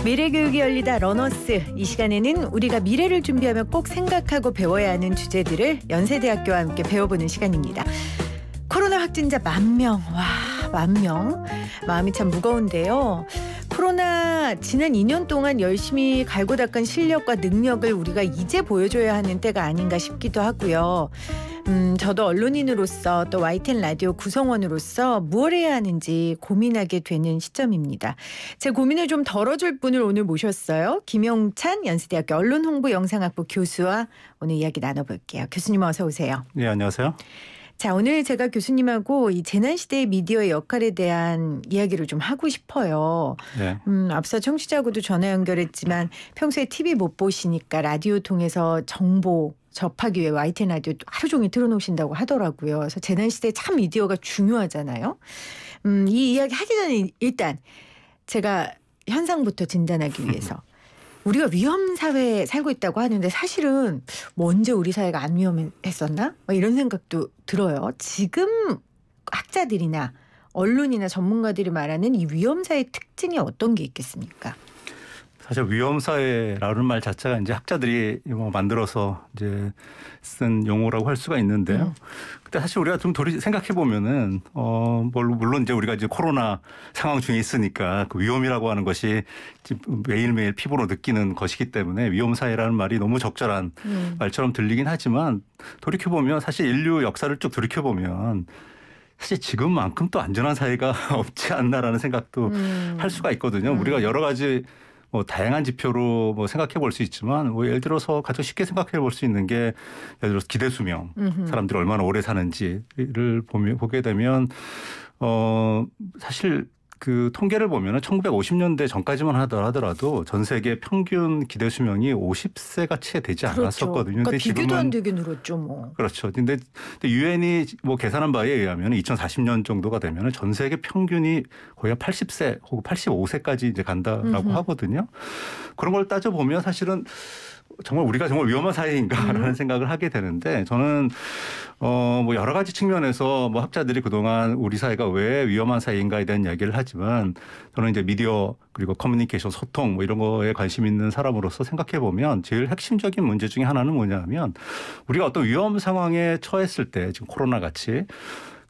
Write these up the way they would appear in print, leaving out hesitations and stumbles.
미래교육이 열리다 러너스. 이 시간에는 우리가 미래를 준비하며 꼭 생각하고 배워야 하는 주제들을 연세대학교와 함께 배워보는 시간입니다. 코로나 확진자 10,000명. 와, 10,000명. 마음이 참 무거운데요. 코로나 지난 2년 동안 열심히 갈고 닦은 실력과 능력을 우리가 이제 보여줘야 하는 때가 아닌가 싶기도 하고요. 저도 언론인으로서 또 YTN 라디오 구성원으로서 무엇을 해야 하는지 고민하게 되는 시점입니다. 제 고민을 좀 덜어줄 분을 오늘 모셨어요. 김용찬 연세대학교 언론홍보영상학부 교수와 오늘 이야기 나눠볼게요. 교수님 어서 오세요. 네, 안녕하세요. 자, 오늘 제가 교수님하고 이 재난시대의 미디어의 역할에 대한 이야기를 좀 하고 싶어요. 네. 앞서 청취자하고도 전화 연결했지만 평소에 TV 못 보시니까 라디오 통해서 정보 접하기 위해 YTN 라디오 하루 종일 틀어놓으신다고 하더라고요. 그래서 재난시대에 참 미디어가 중요하잖아요. 이 이야기 하기 전에 일단 제가 현상부터 진단하기 위해서 우리가 위험 사회에 살고 있다고 하는데 사실은 뭐 언제 우리 사회가 안 위험했었나? 이런 생각도 들어요. 지금 학자들이나 언론이나 전문가들이 말하는 이 위험 사회의 특징이 어떤 게 있겠습니까? 사실 위험 사회라는 말 자체가 이제 학자들이 만들어서 이제 쓴 용어라고 할 수가 있는데요. 근데 사실 우리가 좀 생각해 보면은 물론 이제 우리가 이제 코로나 상황 중에 있으니까 그 위험이라고 하는 것이 매일매일 피부로 느끼는 것이기 때문에 위험 사회라는 말이 너무 적절한 말처럼 들리긴 하지만 돌이켜 보면 사실 인류 역사를 쭉 돌이켜 보면 사실 지금만큼 또 안전한 사회가 없지 않나라는 생각도 할 수가 있거든요. 우리가 여러 가지 다양한 지표로 생각해 볼 수 있지만 예를 들어서 가장 쉽게 생각해 볼 수 있는 게 예를 들어서 기대 수명, 사람들이 얼마나 오래 사는지를 보게 되면 사실 그 통계를 보면은 1950년대 전까지만 하더라도 전 세계 평균 기대 수명이 50세가 채 되지 않았었거든요. 그러니까 근데 비교도 안 되게 늘었죠, 뭐. 그렇죠. 근데 유엔이 계산한 바에 의하면 2040년 정도가 되면은 전 세계 평균이 거의 80세 혹은 85세까지 이제 간다라고 하거든요. 그런 걸 따져 보면 사실은 정말 우리가 정말 위험한 사회인가라는 생각을 하게 되는데 저는 여러 가지 측면에서 학자들이 그동안 우리 사회가 왜 위험한 사회인가에 대한 이야기를 하지만 저는 이제 미디어 그리고 커뮤니케이션 소통 이런 거에 관심 있는 사람으로서 생각해 보면 제일 핵심적인 문제 중에 하나는 뭐냐면 우리가 어떤 위험 상황에 처했을 때 지금 코로나 같이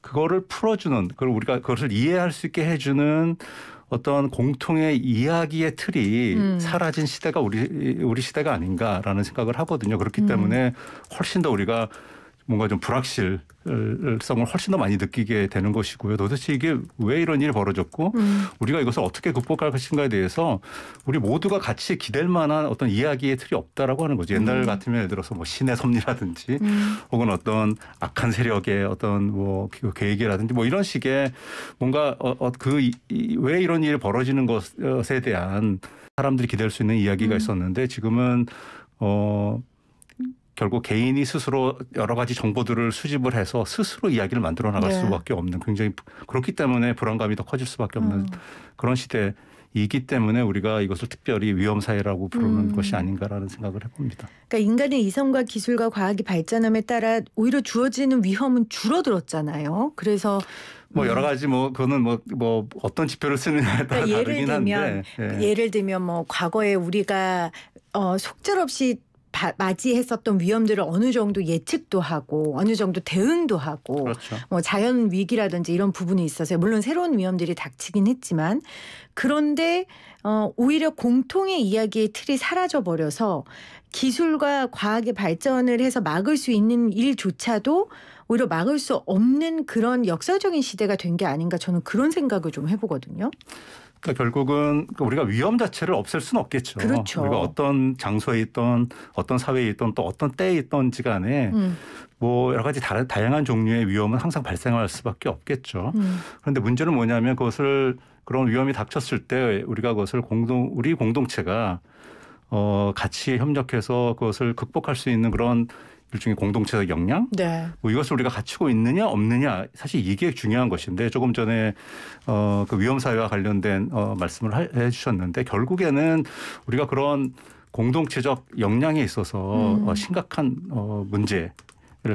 그거를 풀어주는 그걸 우리가 그것을 이해할 수 있게 해주는 어떤 공통의 이야기의 틀이 사라진 시대가 우리 시대가 아닌가라는 생각을 하거든요. 그렇기 때문에 훨씬 더 우리가 뭔가 좀 불확실성을 훨씬 더 많이 느끼게 되는 것이고요. 도대체 이게 왜 이런 일이 벌어졌고 우리가 이것을 어떻게 극복할 것인가에 대해서 우리 모두가 같이 기댈 만한 어떤 이야기의 틀이 없다라고 하는 거죠. 옛날 같으면 예를 들어서 신의 섭리라든지 혹은 어떤 악한 세력의 어떤 계획이라든지 이런 식의 뭔가 왜 이런 일이 벌어지는 것에 대한 사람들이 기댈 수 있는 이야기가 있었는데 지금은 결국 개인이 스스로 여러 가지 정보들을 수집을 해서 스스로 이야기를 만들어 나갈 수밖에 없는 굉장히 그렇기 때문에 불안감이 더 커질 수밖에 없는 그런 시대이기 때문에 우리가 이것을 특별히 위험사회라고 부르는 것이 아닌가라는 생각을 해봅니다. 그러니까 인간의 이성과 기술과 과학이 발전함에 따라 오히려 주어지는 위험은 줄어들었잖아요. 그래서 여러 가지 그거는 어떤 지표를 쓰느냐에 따라 다르긴 한데 예를 들면 과거에 우리가 속절없이 맞이했었던 위험들을 어느 정도 예측도 하고 어느 정도 대응도 하고 그렇죠. 자연 위기라든지 이런 부분이 있어서 물론 새로운 위험들이 닥치긴 했지만 그런데 오히려 공통의 이야기의 틀이 사라져 버려서 기술과 과학의 발전을 해서 막을 수 있는 일조차도 오히려 막을 수 없는 그런 역사적인 시대가 된 게 아닌가 저는 그런 생각을 좀 해보거든요. 그러니까 결국은 우리가 위험 자체를 없앨 수는 없겠죠. 그렇죠. 우리가 어떤 장소에 있던 어떤 사회에 있던 또 어떤 때에 있던지 간에 여러 가지 다양한 종류의 위험은 항상 발생할 수밖에 없겠죠. 그런데 문제는 뭐냐면 그런 위험이 닥쳤을 때 우리가 그것을 우리 공동체가 같이 협력해서 그것을 극복할 수 있는 그런 일종의 공동체적 역량? 네. 이것을 우리가 갖추고 있느냐 없느냐 사실 이게 중요한 것인데 조금 전에 그 위험사회와 관련된 말씀을 해 주셨는데 결국에는 우리가 그런 공동체적 역량에 있어서 심각한 문제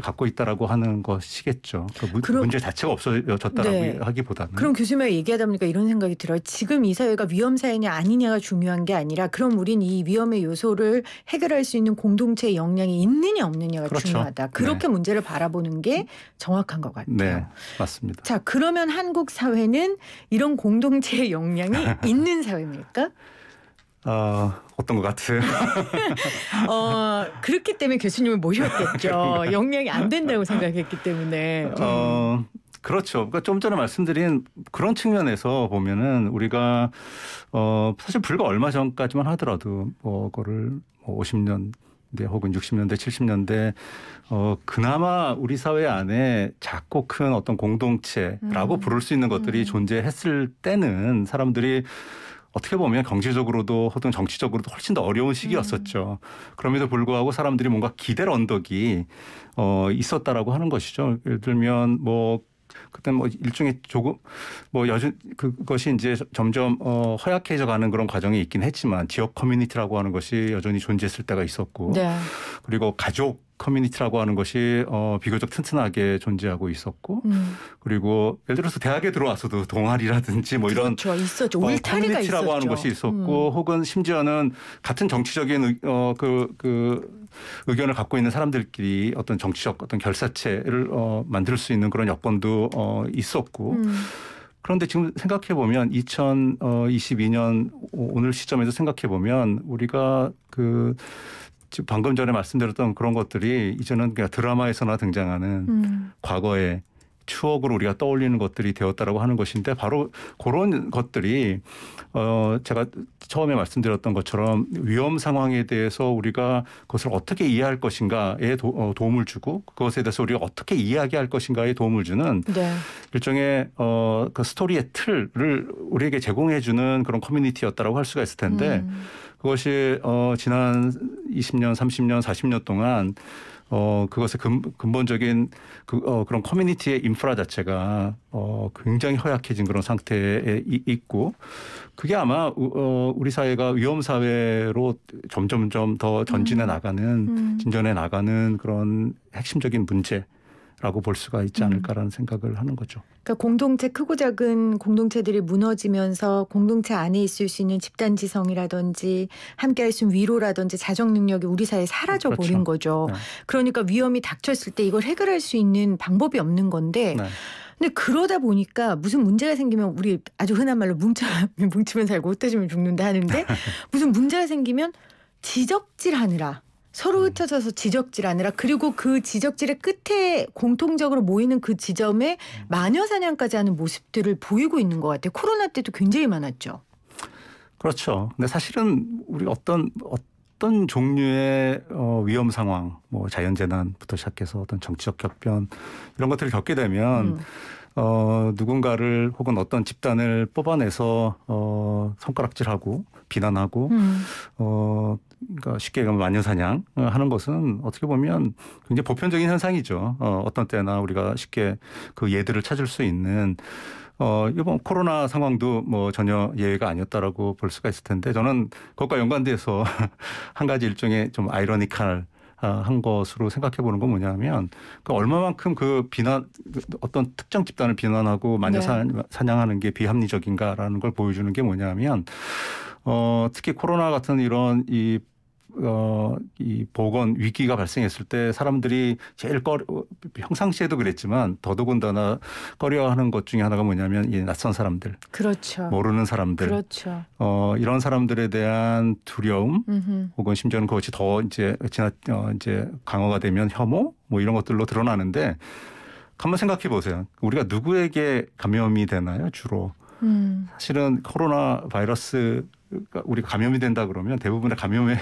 갖고 있다라고 하는 것이겠죠. 문제 자체가 없어졌다라고 네. 하기보다는. 그럼 교수님이 얘기하다 보니까 이런 생각이 들어요. 지금 이 사회가 위험 사회냐 아니냐가 중요한 게 아니라 그럼 우린 이 위험의 요소를 해결할 수 있는 공동체의 역량이 있느냐 없느냐가 그렇죠. 중요하다. 그렇게 네. 문제를 바라보는 게 정확한 것 같아요. 네, 맞습니다. 자, 그러면 한국 사회는 이런 공동체의 역량이 있는 사회입니까? 어떤 것 같으세요? 그렇기 때문에 교수님을 모셨겠죠. 역량이 안 된다고 생각했기 때문에. 그렇죠. 그러니까 좀 전에 말씀드린 그런 측면에서 보면은 우리가 사실 불과 얼마 전까지만 하더라도 그거를 50년대 혹은 60년대, 70년대 그나마 우리 사회 안에 작고 큰 어떤 공동체라고 부를 수 있는 것들이 존재했을 때는 사람들이 어떻게 보면 경제적으로도 혹은 정치적으로도 훨씬 더 어려운 시기였었죠. 그럼에도 불구하고 사람들이 뭔가 기댈 언덕이 있었다라고 하는 것이죠. 예를 들면 그때 일종의 조금 그것이 이제 점점 허약해져 가는 그런 과정이 있긴 했지만 지역 커뮤니티라고 하는 것이 여전히 존재했을 때가 있었고, 네. 그리고 가족 커뮤니티라고 하는 것이 비교적 튼튼하게 존재하고 있었고, 그리고 예를 들어서 대학에 들어와서도 동아리라든지 뭐 이런 그렇죠. 있었죠. 울타리가 커뮤니티라고 있었죠. 하는 것이 있었고, 혹은 심지어는 같은 정치적인 의견을 갖고 있는 사람들끼리 어떤 정치적 어떤 결사체를 만들 수 있는 그런 여건도 있었고. 그런데 지금 생각해 보면 2022년 오늘 시점에서 생각해 보면 우리가 지금 방금 전에 말씀드렸던 그런 것들이 이제는 그냥 드라마에서나 등장하는 과거의 추억으로 우리가 떠올리는 것들이 되었다라고 하는 것인데, 바로 그런 것들이 제가 처음에 말씀드렸던 것처럼 위험 상황에 대해서 우리가 그것을 어떻게 이해할 것인가에 도움을 주고, 그것에 대해서 우리가 어떻게 이야기할 것인가에 도움을 주는 네. 일종의 그 스토리의 틀을 우리에게 제공해 주는 그런 커뮤니티였다라고 할 수가 있을 텐데, 그것이 지난 20년, 30년, 40년 동안 그것의 근본적인 그런 커뮤니티의 인프라 자체가 굉장히 허약해진 그런 상태에 있고, 그게 아마 우리 사회가 위험 사회로 점점점 더 전진해 나가는, 진전해 나가는 그런 핵심적인 문제라고 볼 수가 있지 않을까라는 생각을 하는 거죠. 그러니까 공동체, 크고 작은 공동체들이 무너지면서 공동체 안에 있을 수 있는 집단지성이라든지 함께할 수 있는 위로라든지 자정 능력이 우리 사회에 사라져 버린 거죠. 네. 그러니까 위험이 닥쳤을 때 이걸 해결할 수 있는 방법이 없는 건데, 네. 근데 그러다 보니까 무슨 문제가 생기면 우리 아주 흔한 말로 뭉치면 살고 흩어지면 죽는다 하는데 무슨 문제가 생기면 지적질하느라, 서로 흩어져서 지적질하느라, 그리고 그 지적질의 끝에 공통적으로 모이는 그 지점에 마녀사냥까지 하는 모습들을 보이고 있는 것 같아요. 코로나 때도 굉장히 많았죠. 그렇죠. 근데 사실은 우리 어떤 종류의 위험 상황, 자연재난부터 시작해서 어떤 정치적 격변 이런 것들을 겪게 되면 누군가를 혹은 어떤 집단을 뽑아내서 손가락질하고 비난하고 그러니까 쉽게 얘기하면 마녀사냥 하는 것은 어떻게 보면 굉장히 보편적인 현상이죠. 어떤 때나 우리가 쉽게 그 예들을 찾을 수 있는 이번 코로나 상황도 전혀 예외가 아니었다라고 볼 수가 있을 텐데, 저는 그것과 연관돼서 한 가지 일종의 좀 아이러니컬 한 것으로 생각해 보는 건 뭐냐면, 얼마만큼 어떤 특정 집단을 비난하고 마녀 사냥하는 게 비합리적인가라는 걸 보여주는 게 뭐냐면, 특히 코로나 같은 이런 이 보건 위기가 발생했을 때 사람들이 제일 평상시에도 그랬지만 더더군다나 꺼려하는 것 중에 하나가 뭐냐면 이 낯선 사람들, 그렇죠. 모르는 사람들, 그렇죠. 이런 사람들에 대한 두려움, 혹은 심지어는 그것이 더 이제 강화가 되면 혐오, 이런 것들로 드러나는데, 한번 생각해 보세요. 우리가 누구에게 감염이 되나요, 주로? 사실은 코로나 바이러스 우리가 감염이 된다 그러면 대부분의 감염의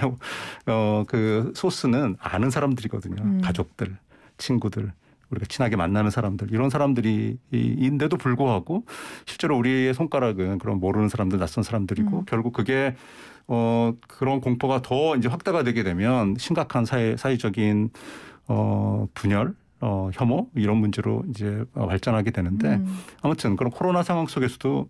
그 소스는 아는 사람들이거든요. 가족들, 친구들, 우리가 친하게 만나는 사람들, 이런 사람들인데도 불구하고 실제로 우리의 손가락은 그런 모르는 사람들, 낯선 사람들이고, 결국 그게 그런 공포가 더 이제 확대가 되게 되면 심각한 사회적인 분열, 혐오 이런 문제로 이제 발전하게 되는데, 아무튼 그런 코로나 상황 속에서도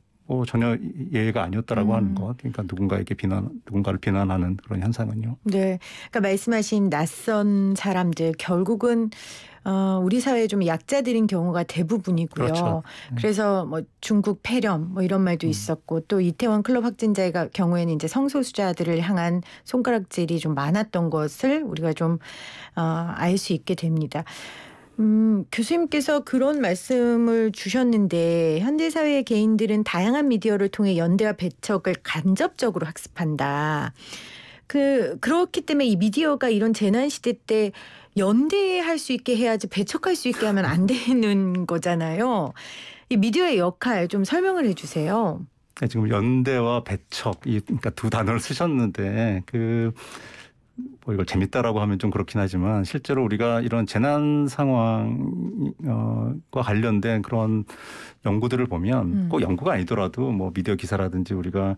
전혀 예외가 아니었다라고 하는 것. 그러니까 누군가를 비난하는 그런 현상은요. 네, 그러니까 말씀하신 낯선 사람들 결국은 우리 사회에 좀 약자들인 경우가 대부분이고요. 그렇죠. 그래서 뭐 중국 폐렴 뭐 이런 말도 있었고 또 이태원 클럽 확진자의 경우에는 이제 성소수자들을 향한 손가락질이 좀 많았던 것을 우리가 좀 알 수 있게 됩니다. 교수님께서 그런 말씀을 주셨는데 현대사회의 개인들은 다양한 미디어를 통해 연대와 배척을 간접적으로 학습한다. 그렇기 때문에 이 미디어가 이런 재난 시대 때 연대할 수 있게 해야지 배척할 수 있게 하면 안 되는 거잖아요. 이 미디어의 역할 좀 설명을 해 주세요. 네, 지금 연대와 배척 그러니까 두 단어를 쓰셨는데 뭐 이걸 재밌다라고 하면 좀 그렇긴 하지만 실제로 우리가 이런 재난 상황과 관련된 그런 연구들을 보면 꼭 연구가 아니더라도 뭐 미디어 기사라든지 우리가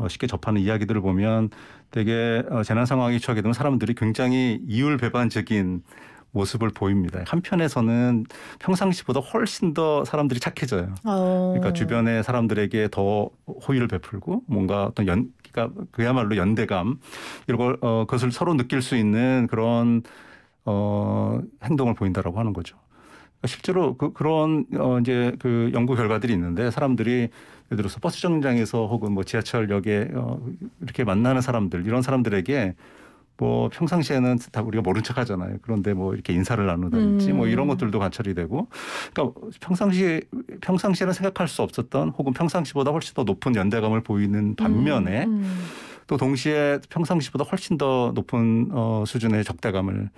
쉽게 접하는 이야기들을 보면 되게 재난 상황이 처하게 되면 사람들이 굉장히 이율배반적인 모습을 보입니다. 한편에서는 평상시보다 훨씬 더 사람들이 착해져요. 그러니까 주변의 사람들에게 더 호의를 베풀고 뭔가 어떤 그러니까 그야말로 연대감 이런 걸 그것을 서로 느낄 수 있는 그런 행동을 보인다라고 하는 거죠. 그러니까 실제로 그런 이제 그 연구 결과들이 있는데 사람들이 예를 들어서 버스 정류장에서 혹은 뭐 지하철역에 이렇게 만나는 사람들 이런 사람들에게 뭐 평상시에는 다 우리가 모른 척 하잖아요. 그런데 뭐 이렇게 인사를 나누든지 뭐 이런 것들도 관찰이 되고 그러니까 평상시에는 생각할 수 없었던 혹은 평상시보다 훨씬 더 높은 연대감을 보이는 반면에 또 동시에 평상시보다 훨씬 더 높은 수준의 적대감을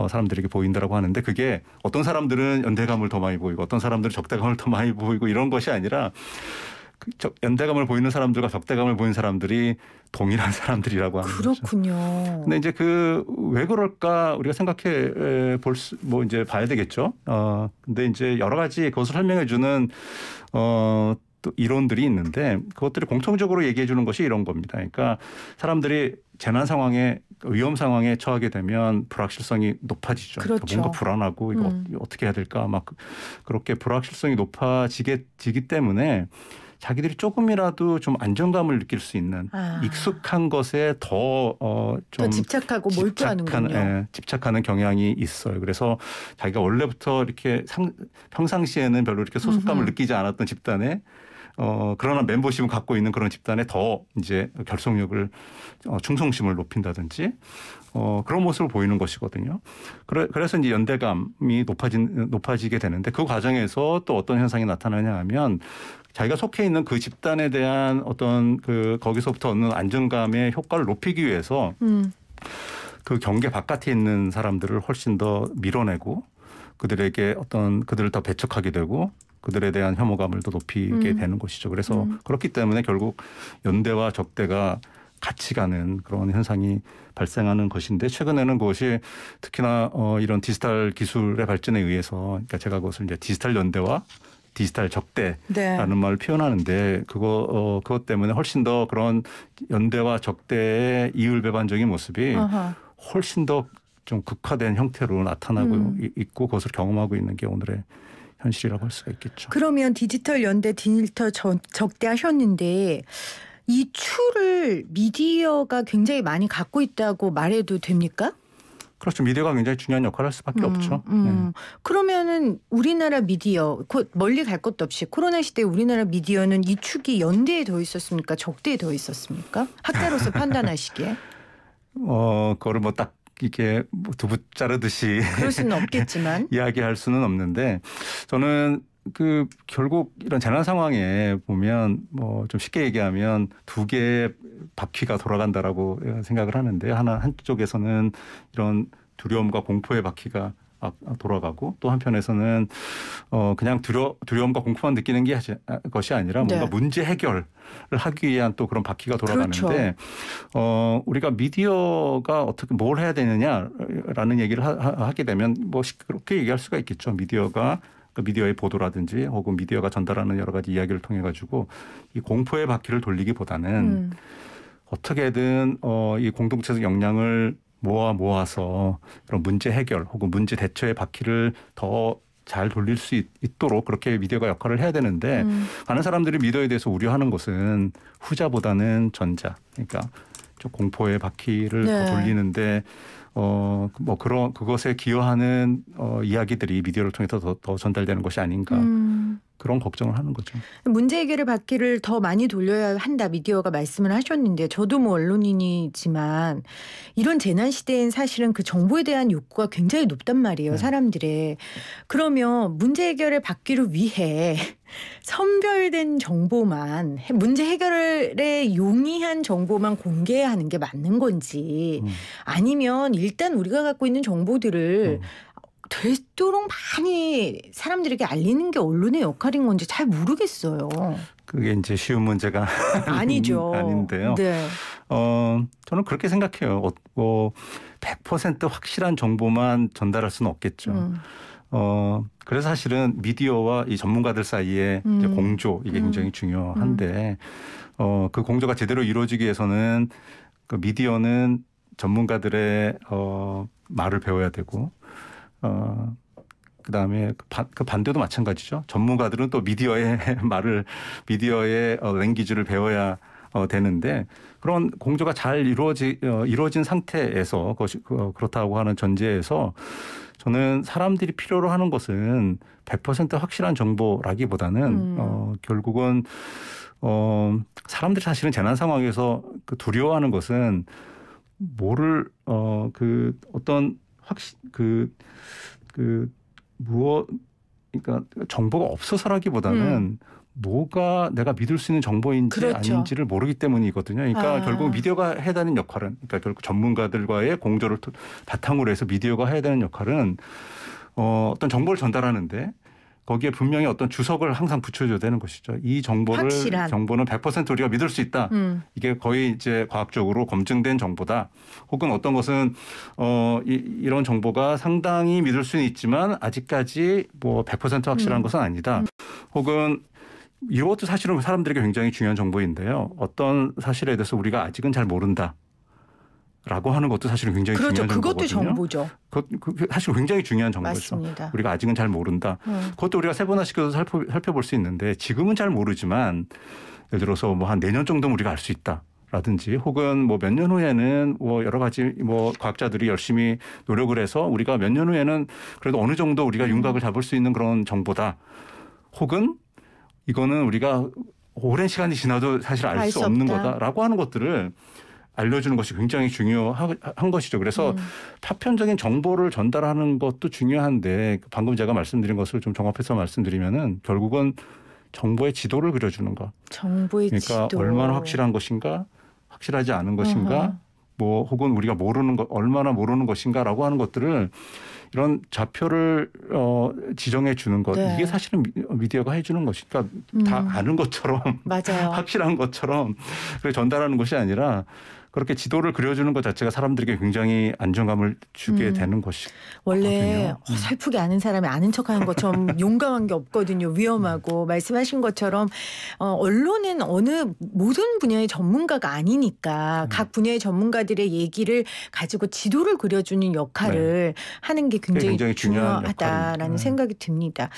사람들에게 보인다라고 하는데 그게 어떤 사람들은 연대감을 더 많이 보이고 어떤 사람들은 적대감을 더 많이 보이고 이런 것이 아니라 연대감을 보이는 사람들과 적대감을 보이는 사람들이 동일한 사람들이라고 하는 거죠. 그렇군요. 근데 이제 왜 그럴까 우리가 생각해 뭐 이제 봐야 되겠죠. 근데 이제 여러 가지 그것을 설명해 주는 또 이론들이 있는데 그것들이 공통적으로 얘기해 주는 것이 이런 겁니다. 그러니까 사람들이 재난 상황에 위험 상황에 처하게 되면 불확실성이 높아지죠. 그렇죠. 그러니까 뭔가 불안하고 이거 어떻게 해야 될까 막 그렇게 불확실성이 높아지기 때문에 자기들이 조금이라도 좀 안정감을 느낄 수 있는 익숙한 것에 더 집착하고 몰두하는군요. 집착하는 경향이 있어요. 그래서 자기가 원래부터 이렇게 평상시에는 별로 이렇게 소속감을 느끼지 않았던 집단에 그러나 멤버십을 갖고 있는 그런 집단에 더 이제 결속력을 충성심을 높인다든지 그런 모습을 보이는 것이거든요. 그래서 이제 연대감이 높아지게 되는데 그 과정에서 또 어떤 현상이 나타나냐 하면 자기가 속해 있는 그 집단에 대한 어떤 거기서부터 얻는 안정감의 효과를 높이기 위해서 그 경계 바깥에 있는 사람들을 훨씬 더 밀어내고 그들을 더 배척하게 되고 그들에 대한 혐오감을 더 높이게 되는 것이죠. 그래서 그렇기 때문에 결국 연대와 적대가 같이 가는 그런 현상이 발생하는 것인데 최근에는 그것이 특히나 이런 디지털 기술의 발전에 의해서 그러니까 제가 그것을 이제 디지털 연대와 디지털 적대라는 말을 표현하는데 그것 때문에 훨씬 더 그런 연대와 적대의 이율배반적인 모습이 훨씬 더 좀 극화된 형태로 나타나고 있고 그것을 경험하고 있는 게 오늘의 현실이라고 할 수가 있겠죠. 그러면 디지털 연대, 디지털 적대 하셨는데 이 추를 미디어가 굉장히 많이 갖고 있다고 말해도 됩니까? 그렇죠. 미디어가 굉장히 중요한 역할을 할 수밖에 없죠. 네. 그러면은 우리나라 미디어 멀리 갈 것도 없이 코로나 시대 우리나라 미디어는 이 축이 연대에 더 있었습니까? 적대에 더 있었습니까? 학자로서 판단하시기에. 그거를 뭐 딱 이렇게 두부 자르듯이 그럴 수는 없겠지만 이야기할 수는 없는데 저는 결국 이런 재난 상황에 보면 뭐 좀 쉽게 얘기하면 두 개의 바퀴가 돌아간다라고 생각을 하는데 한쪽에서는 이런 두려움과 공포의 바퀴가 돌아가고 또 한편에서는 그냥 두려움과 공포만 느끼는 것이 아니라 뭔가 문제 해결을 하기 위한 또 그런 바퀴가 돌아가는데 그렇죠. 우리가 미디어가 어떻게 뭘 해야 되느냐라는 얘기를 하게 되면 뭐 그렇게 얘기할 수가 있겠죠. 미디어의 보도라든지 혹은 미디어가 전달하는 여러 가지 이야기를 통해 가지고 이 공포의 바퀴를 돌리기보다는 어떻게든 이 공동체적 역량을 모아서 그런 문제 해결 혹은 문제 대처의 바퀴를 더 잘 돌릴 수 있도록 그렇게 미디어가 역할을 해야 되는데 많은 사람들이 미디어에 대해서 우려하는 것은 후자보다는 전자. 그러니까 좀 공포의 바퀴를 네. 더 돌리는데 뭐 그것에 기여하는 이야기들이 미디어를 통해서 더 전달되는 것이 아닌가. 그런 걱정을 하는 거죠. 문제 해결의 바퀴를 더 많이 돌려야 한다 미디어가 말씀을 하셨는데 저도 뭐 언론인이지만 이런 재난 시대엔 사실은 그 정보에 대한 욕구가 굉장히 높단 말이에요. 네. 사람들의. 그러면 문제 해결의 바퀴를 위해 선별된 정보만 문제 해결에 용이한 정보만 공개하는 게 맞는 건지 아니면 일단 우리가 갖고 있는 정보들을 되도록 많이 사람들에게 알리는 게 언론의 역할인 건지 잘 모르겠어요. 그게 이제 쉬운 문제가 아니죠. 아닌데요. 네. 저는 그렇게 생각해요. 100% 확실한 정보만 전달할 수는 없겠죠. 그래서 사실은 미디어와 이 전문가들 사이에 이제 공조 이게 굉장히 중요한데 그 공조가 제대로 이루어지기 위해서는 그 미디어는 전문가들의 말을 배워야 되고 그다음에 그 반대도 마찬가지죠. 전문가들은 또 미디어의 미디어의 랭귀지를 배워야 되는데 그런 공조가 잘 이루어진 상태에서 그렇다고 하는 전제에서 저는 사람들이 필요로 하는 것은 100% 확실한 정보라기보다는 결국은 사람들이 사실은 재난 상황에서 그 두려워하는 것은 뭐를 그 어떤 그러니까 정보가 없어서라기보다는 뭐가 내가 믿을 수 있는 정보인지 그렇죠. 아닌지를 모르기 때문이거든요. 그러니까 결국 미디어가 해야 되는 역할은 그러니까 결국 전문가들과의 공조를 바탕으로 해서 미디어가 해야 되는 역할은 어떤 정보를 전달하는데 거기에 분명히 어떤 주석을 항상 붙여줘야 되는 것이죠. 이 정보는 100% 우리가 믿을 수 있다. 이게 거의 이제 과학적으로 검증된 정보다. 혹은 어떤 것은 이런 정보가 상당히 믿을 수는 있지만 아직까지 뭐 100% 확실한 것은 아니다. 혹은 이것도 사실은 사람들에게 굉장히 중요한 정보인데요. 어떤 사실에 대해서 우리가 아직은 잘 모른다. 라고 하는 것도 사실은 굉장히 그렇죠. 중요한 그것도 정보거든요. 정보죠. 사실 굉장히 중요한 정보죠. 맞습니다. 우리가 아직은 잘 모른다. 그것도 우리가 세분화시켜서 살펴볼 수 있는데 지금은 잘 모르지만 예를 들어서 뭐 한 내년 정도면 우리가 알 수 있다. 라든지 혹은 뭐 몇 년 후에는 뭐 여러 가지 뭐 과학자들이 열심히 노력을 해서 우리가 몇 년 후에는 그래도 어느 정도 우리가 윤곽을 잡을 수 있는 그런 정보다. 혹은 이거는 우리가 오랜 시간이 지나도 사실 알 수 없는 거다라고 하는 것들을 알려주는 것이 굉장히 중요한 것이죠. 그래서 파편적인 정보를 전달하는 것도 중요한데 방금 제가 말씀드린 것을 좀 종합해서 말씀드리면은 결국은 정보의 지도를 그려주는 것. 정보의 그러니까 지도. 얼마나 확실한 것인가, 확실하지 않은 것인가, 뭐 혹은 우리가 모르는 것, 얼마나 모르는 것인가라고 하는 것들을 이런 좌표를 지정해 주는 것. 네. 이게 사실은 미디어가 해주는 것이니까 다 아는 것처럼 맞아요. 확실한 것처럼 전달하는 것이 아니라 그렇게 지도를 그려주는 것 자체가 사람들에게 굉장히 안정감을 주게 되는 것이거든요. 원래 어설프게 아는 사람이 아는 척하는 것처럼 용감한 게 없거든요. 위험하고 말씀하신 것처럼 언론은 모든 분야의 전문가가 아니니까 각 분야의 전문가들의 얘기를 가지고 지도를 그려주는 역할을 하는 게 굉장히 중요하다라는 생각이 듭니다.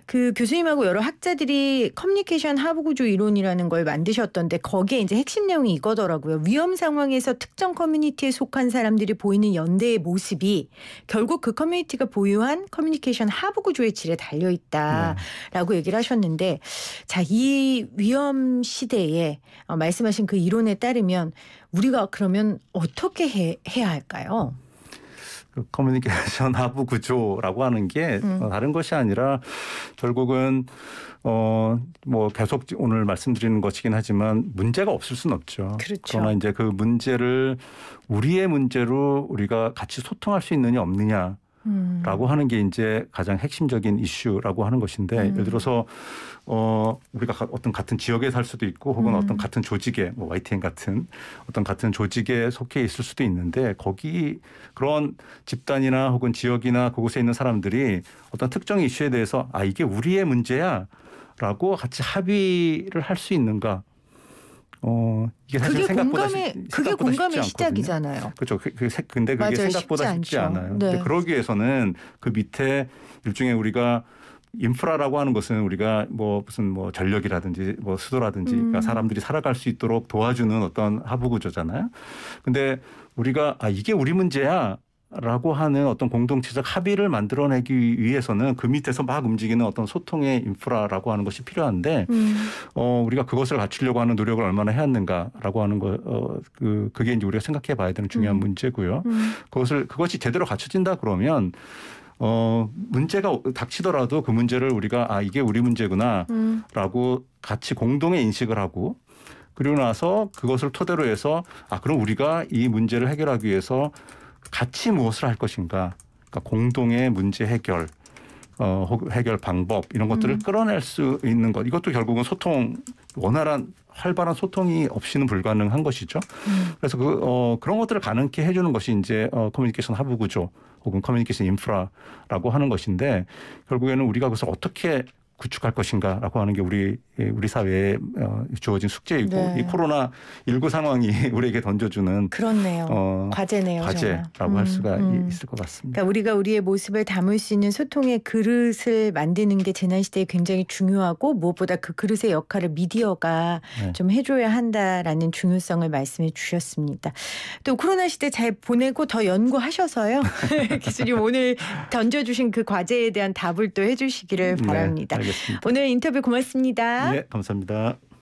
그 교수님하고 여러 학자들이 커뮤니케이션 하부 구조 이론이라는 걸 만드셨던데 거기에 이제 핵심 내용이 이거더라고요. 위험 상황에서 특정 커뮤니티에 속한 사람들이 보이는 연대의 모습이 결국 그 커뮤니티가 보유한 커뮤니케이션 하부 구조의 질에 달려 있다라고 얘기를 하셨는데 자, 이 위험 시대에 말씀하신 그 이론에 따르면 우리가 그러면 어떻게 해야 할까요? 그 커뮤니케이션 하부 구조라고 하는 게 다른 것이 아니라 결국은 뭐 계속 오늘 말씀드리는 것이긴 하지만 문제가 없을 수는 없죠. 그렇죠. 그러나 이제 그 문제를 우리의 문제로 우리가 같이 소통할 수 있느냐 없느냐. 라고 하는 게 이제 가장 핵심적인 이슈라고 하는 것인데 예를 들어서 우리가 어떤 같은 지역에 살 수도 있고 혹은 어떤 같은 조직에 뭐 YTN 같은 어떤 같은 조직에 속해 있을 수도 있는데 거기 그런 집단이나 혹은 지역이나 그곳에 있는 사람들이 어떤 특정 이슈에 대해서 이게 우리의 문제야 라고 같이 합의를 할 수 있는가. 이게 사실 그게 공감의 시작이잖아요. 그렇죠. 근데 그게 맞아요. 생각보다 쉽지 않아요. 네. 근데 그러기 위해서는 그 밑에 일종의 우리가 인프라라고 하는 것은 우리가 뭐 무슨 뭐 전력이라든지 뭐 수도라든지 그러니까 사람들이 살아갈 수 있도록 도와주는 어떤 하부 구조잖아요. 근데 우리가 이게 우리 문제야. 라고 하는 어떤 공동체적 합의를 만들어내기 위해서는 그 밑에서 막 움직이는 어떤 소통의 인프라라고 하는 것이 필요한데 우리가 그것을 갖추려고 하는 노력을 얼마나 해왔는가라고 하는 그게 이제 우리가 생각해 봐야 되는 중요한 문제고요. 그것이 제대로 갖춰진다 그러면 문제가 닥치더라도 그 문제를 우리가 이게 우리 문제구나라고 같이 공동의 인식을 하고 그리고 나서 그것을 토대로 해서 그럼 우리가 이 문제를 해결하기 위해서 같이 무엇을 할 것인가, 그러니까 공동의 문제 해결, 해결 방법 이런 것들을 끌어낼 수 있는 것. 이것도 결국은 소통, 원활한 활발한 소통이 없이는 불가능한 것이죠. 그래서 그런 것들을 가능케 해주는 것이 이제 커뮤니케이션 하부 구조 혹은 커뮤니케이션 인프라라고 하는 것인데 결국에는 우리가 그것을 어떻게 구축할 것인가라고 하는 게 우리 사회에 주어진 숙제이고 네. 이 코로나19 상황이 우리에게 던져주는 그렇네요. 과제네요. 과제라고 정말. 할 수가 있을 것 같습니다. 그러니까 우리가 우리의 모습을 담을 수 있는 소통의 그릇을 만드는 게 재난시대에 굉장히 중요하고 무엇보다 그 그릇의 역할을 미디어가 좀 해줘야 한다라는 중요성을 말씀해 주셨습니다. 또 코로나 시대 잘 보내고 더 연구하셔서요. 교수님 오늘 던져주신 그 과제에 대한 답을 또 해주시기를 바랍니다. 알겠습니다. 오늘 인터뷰 고맙습니다. 네, 감사합니다.